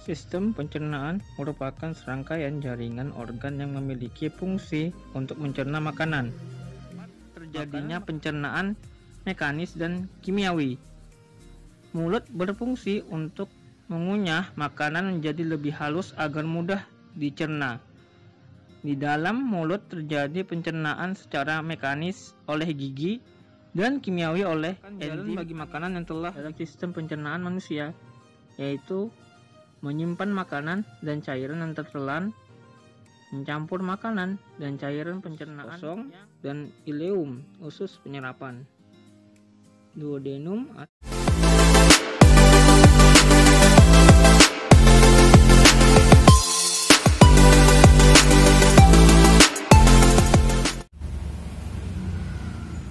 Sistem pencernaan merupakan serangkaian jaringan organ yang memiliki fungsi untuk mencerna makanan. Terjadinya pencernaan mekanis dan kimiawi. Mulut berfungsi untuk mengunyah makanan menjadi lebih halus agar mudah dicerna. Di dalam mulut terjadi pencernaan secara mekanis oleh gigi dan kimiawi oleh enzim bagi makanan yang telah dalam sistem pencernaan manusia, yaitu menyimpan makanan dan cairan yang tertelan, mencampur makanan dan cairan pencernaan kosong, dan ileum, usus penyerapan. Duodenum.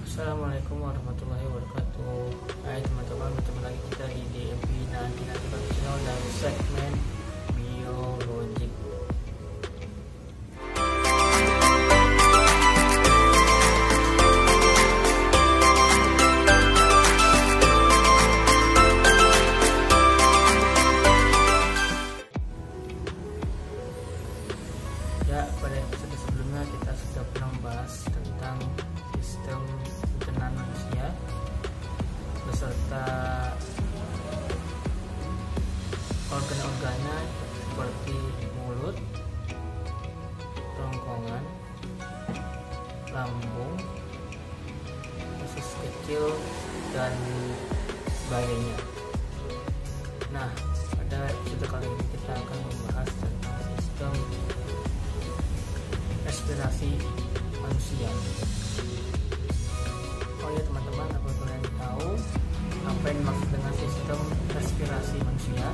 Assalamualaikum warahmatullahi wabarakatuh. Hai teman-teman, bertemu lagi kita di DMP Nanti Channel dan segmen biologi. Ya, pada episode sebelumnya kita sudah pernah membahas tentang sistem pencernaan manusia beserta organ-organnya seperti mulut, kerongkongan, lambung, usus kecil, dan sebagainya. Nah, pada episode kali ini kita akan membahas tentang sistem respirasi manusia. Oh ya teman-teman, apakah kalian tahu apa yang dimaksud dengan sistem respirasi manusia?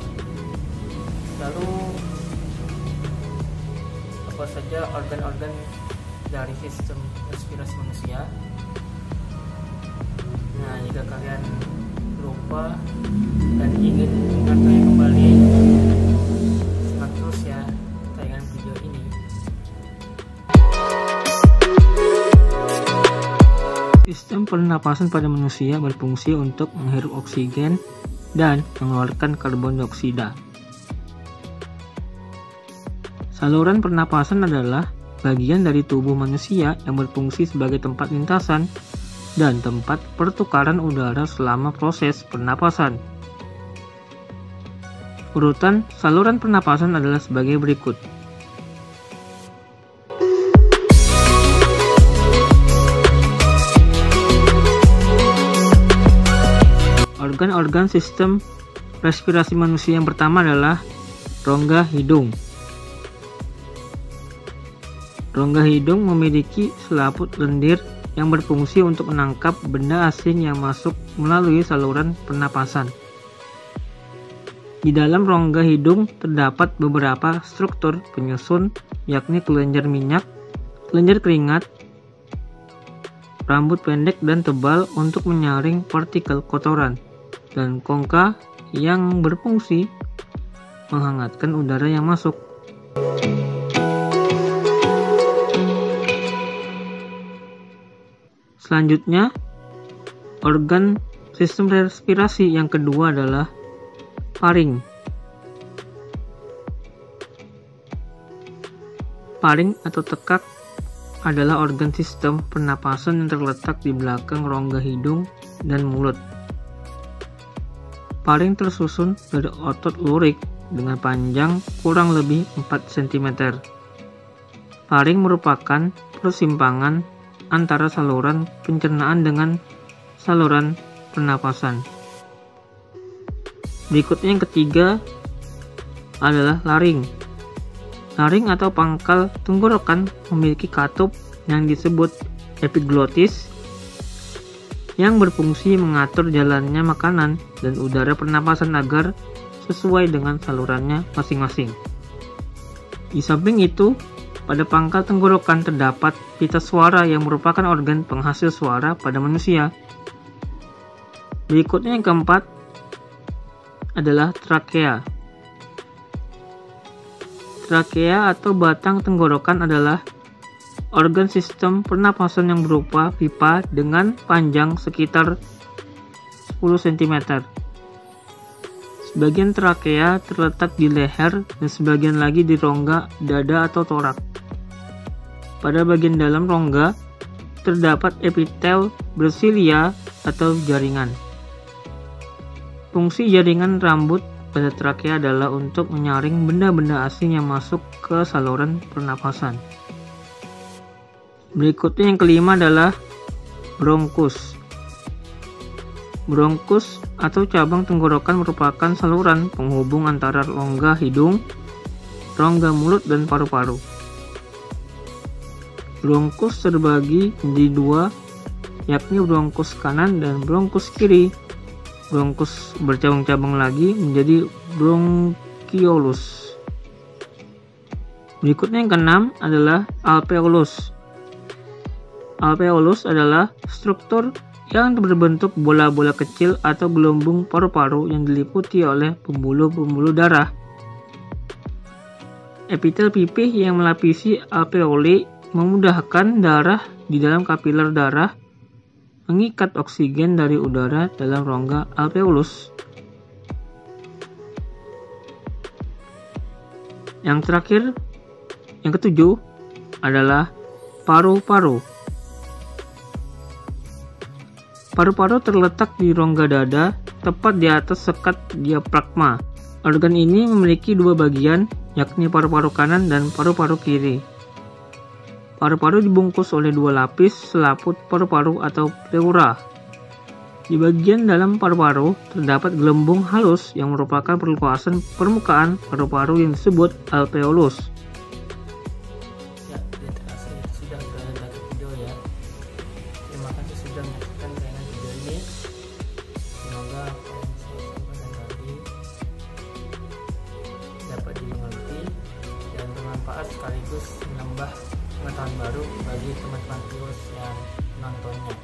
Lalu apa saja organ-organ dari sistem respirasi manusia? Nah, jika kalian lupa dan ingin mengingatnya kembali, simak terus ya tayangan video ini. Sistem pernapasan pada manusia berfungsi untuk menghirup oksigen dan mengeluarkan karbon dioksida. Saluran pernapasan adalah bagian dari tubuh manusia yang berfungsi sebagai tempat lintasan dan tempat pertukaran udara selama proses pernapasan. Urutan saluran pernapasan adalah sebagai berikut. Organ-organ sistem respirasi manusia yang pertama adalah rongga hidung. Rongga hidung memiliki selaput lendir yang berfungsi untuk menangkap benda asing yang masuk melalui saluran pernapasan. Di dalam rongga hidung terdapat beberapa struktur penyusun, yakni kelenjar minyak, kelenjar keringat, rambut pendek dan tebal untuk menyaring partikel kotoran, dan kongka yang berfungsi menghangatkan udara yang masuk. Selanjutnya, organ sistem respirasi yang kedua adalah faring. Faring atau tekak adalah organ sistem pernapasan yang terletak di belakang rongga hidung dan mulut. Faring tersusun dari otot lurik dengan panjang kurang lebih 4 cm. Faring merupakan persimpangan antara saluran pencernaan dengan saluran pernapasan. Berikutnya yang ketiga adalah laring. Laring atau pangkal tenggorokan memiliki katup yang disebut epiglottis yang berfungsi mengatur jalannya makanan dan udara pernapasan agar sesuai dengan salurannya masing-masing. Di samping itu, pada pangkal tenggorokan terdapat pita suara yang merupakan organ penghasil suara pada manusia. Berikutnya yang keempat adalah trakea. Trakea atau batang tenggorokan adalah organ sistem pernapasan yang berupa pipa dengan panjang sekitar 10 cm. Sebagian trakea terletak di leher dan sebagian lagi di rongga dada atau torak. Pada bagian dalam rongga terdapat epitel bersilia atau jaringan. Fungsi jaringan rambut pada trakea adalah untuk menyaring benda-benda asing yang masuk ke saluran pernapasan. Berikutnya yang kelima adalah bronkus. Bronkus atau cabang tenggorokan merupakan saluran penghubung antara rongga hidung, rongga mulut, dan paru-paru. Bronkus terbagi menjadi dua, yakni bronkus kanan dan bronkus kiri. Bronkus bercabang-cabang lagi menjadi bronkiolus. Berikutnya yang keenam adalah alveolus. Alveolus adalah struktur yang berbentuk bola-bola kecil atau gelembung paru-paru yang diliputi oleh pembuluh-pembuluh darah. Epitel pipih yang melapisi alveoli memudahkan darah di dalam kapiler darah mengikat oksigen dari udara dalam rongga alveolus. Yang terakhir, yang ketujuh adalah paru-paru. Paru-paru terletak di rongga dada, tepat di atas sekat diafragma. Organ ini memiliki dua bagian, yakni paru-paru kanan dan paru-paru kiri. Paru-paru dibungkus oleh dua lapis selaput paru-paru atau pleura. Di bagian dalam paru-paru terdapat gelembung halus yang merupakan perluasan permukaan paru-paru yang disebut alveolus. Ya, sudah berakhir video ya. Terima kasih sudah menyaksikan tayangan video ini. Semoga apa yang saya sampaikan tadi dapat dimengerti dan bermanfaat sekaligus menambah pengetahuan baru bagi teman-teman viewers yang nontonnya.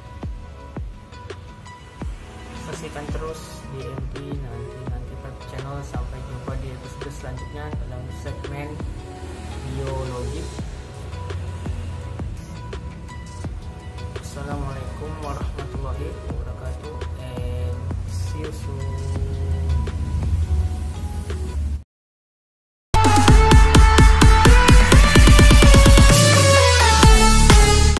Saksikan terus di MT nanti channel. Sampai jumpa di episode selanjutnya dalam segmen biologi.